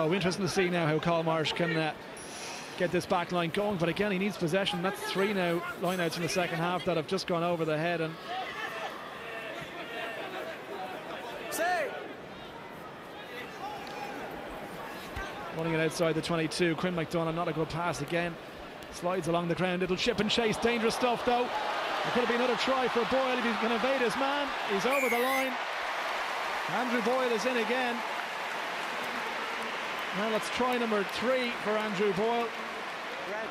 Oh, interesting to see now how Colm Marsh can get this back line going, but again he needs possession. That's 3 now line-outs in the second half that have just gone over the head, and running it outside the 22. Quinn McDonough, not a good pass again. Slides along the ground, little chip and chase, dangerous stuff though. There could have been another try for Boyle if he can evade his man. He's over the line. Andrew Boyle is in again. Now let's try number 3 for Andrew Boyle.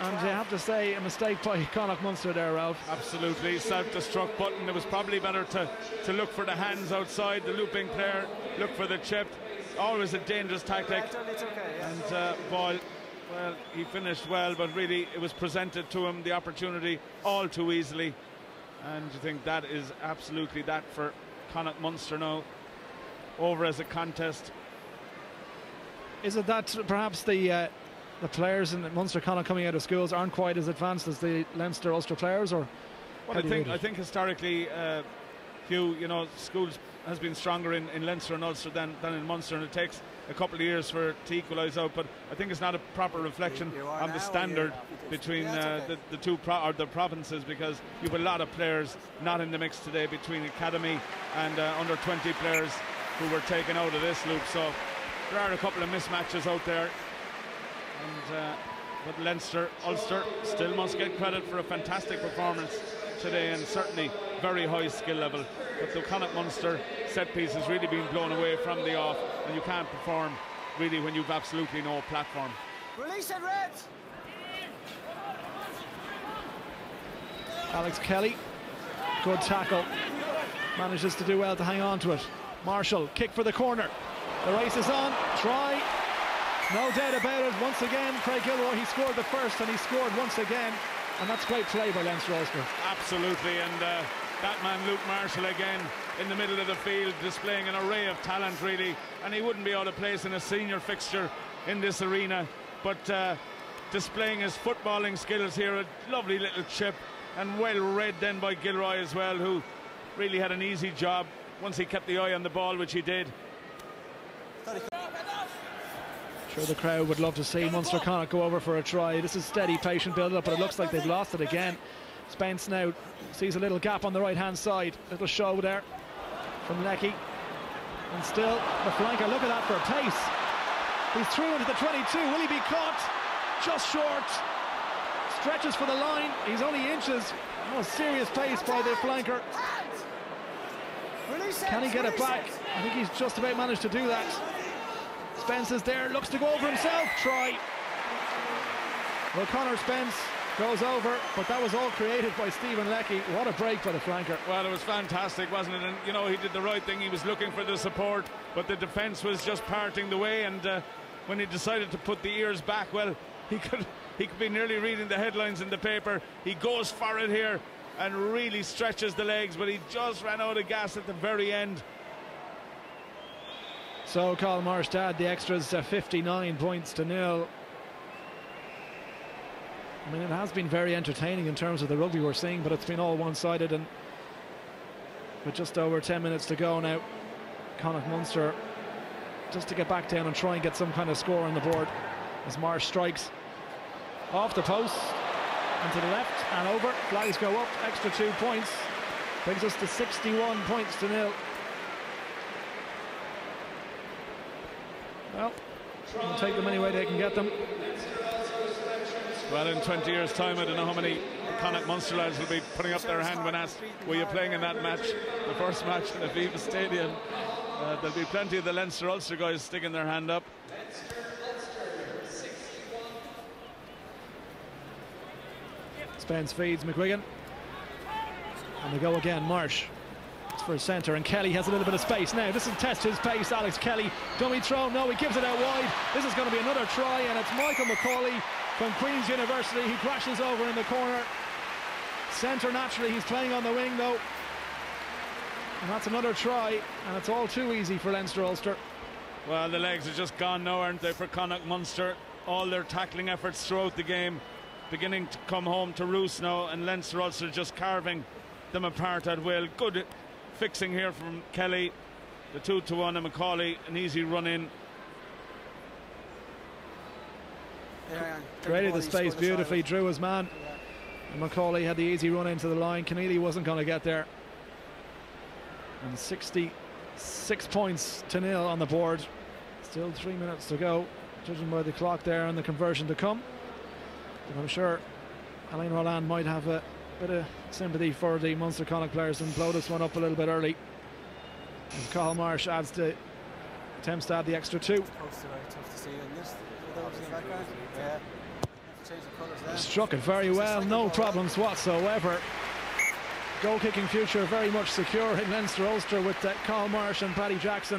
And you have to say, a mistake by Connacht Munster there, Ralph. Absolutely, self-destruct button. It was probably better to look for the hands outside, the looping player, look for the chip. Always a dangerous tactic. And Boyle, well, he finished well, but really it was presented to him, the opportunity, all too easily. And you think that is absolutely that for Connacht Munster now, over as a contest. Is it that perhaps the players in Munster Connacht coming out of schools aren't quite as advanced as the Leinster Ulster players, or? Well, I think historically, Hugh, you know, schools has been stronger in Leinster and Ulster than in Munster, and it takes a couple of years for it to equalise out. But I think it's not a proper reflection on the standard between the two provinces, because you have a lot of players not in the mix today between academy and under 20 players who were taken out of this loop. So there are a couple of mismatches out there. And but Leinster, Ulster still must get credit for a fantastic performance today, and certainly very high skill level. But the Connacht Munster set piece has really been blown away from the off, and you can't perform really when you've absolutely no platform. Release it, Reds! Alex Kelly, good tackle, manages to do well to hang on to it. Marshall, kick for the corner. The race is on, try. No doubt about it. Once again, Craig Gilroy, he scored the first and he scored once again. And that's great play by Leinster Ulster. Absolutely, and that man Luke Marshall again in the middle of the field, displaying an array of talent really, and he wouldn't be out of place in a senior fixture in this arena, but displaying his footballing skills here. A lovely little chip, and well read then by Gilroy as well, who really had an easy job once he kept the eye on the ball, which he did. Sure, the crowd would love to see Munster Connacht go over for a try. This is steady, patient build-up, but it looks like they've lost it again. Spence now sees a little gap on the right-hand side. Little show there from Leckie. And still, the flanker, look at that for a pace. He's through into the 22. Will he be caught? Just short. Stretches for the line. He's only inches. Oh, serious pace by the flanker. Can he get it back? I think he's just about managed to do that. Spence is there, looks to go over himself, try. Well, Conor Spence goes over, but that was all created by Stephen Leckie. What a break by the flanker. Well, it was fantastic, wasn't it? And, you know, he did the right thing. He was looking for the support, but the defence was just parting the way, and when he decided to put the ears back, well, he could be nearly reading the headlines in the paper. He goes for it here and really stretches the legs, but he just ran out of gas at the very end. So Colm Marsh to add the extras, 59 points to 0. I mean, it has been very entertaining in terms of the rugby we're seeing, but it's been all one-sided, and with just over 10 minutes to go now, Connacht Munster just to get back down and try and get some kind of score on the board as Marsh strikes off the post and to the left and over. Flags go up, extra 2 points, brings us to 61 points to 0. Well, we'll take them any way they can get them. Well, in 20 years' time, I don't know how many Connacht Munster lads will be putting up their hand when asked, were you playing in that match, the first match in the Aviva Stadium? There'll be plenty of the Leinster Ulster guys sticking their hand up. Spence feeds McGuigan. And they go again, Marsh. For a centre, and Kelly has a little bit of space now. This will test his pace. Alex Kelly, dummy throw, no, he gives it out wide. This is going to be another try, and it's Michael McCauley from Queen's University. He crashes over in the corner. Centre naturally, he's playing on the wing though, and that's another try, and it's all too easy for Leinster Ulster. Well, the legs are just gone now, aren't they, for Connacht Munster? All their tackling efforts throughout the game beginning to come home to roost now, and Leinster Ulster just carving them apart at will. Good fixing here from Kelly, the 2-to-1, and McCauley, an easy run in. created the space beautifully, drew his man. And Macaulay had the easy run into the line. Keneally wasn't going to get there. And 66 points to nil on the board. Still 3 minutes to go, judging by the clock there and the conversion to come. But I'm sure Alain Roland might have a bit of sympathy for the Munster Connacht players and blow this one up a little bit early. As Cathal Marsh attempts to add the extra 2. Struck it very well, no problems whatsoever. Goal kicking future very much secure in Leinster Ulster with Cathal Marsh and Paddy Jackson.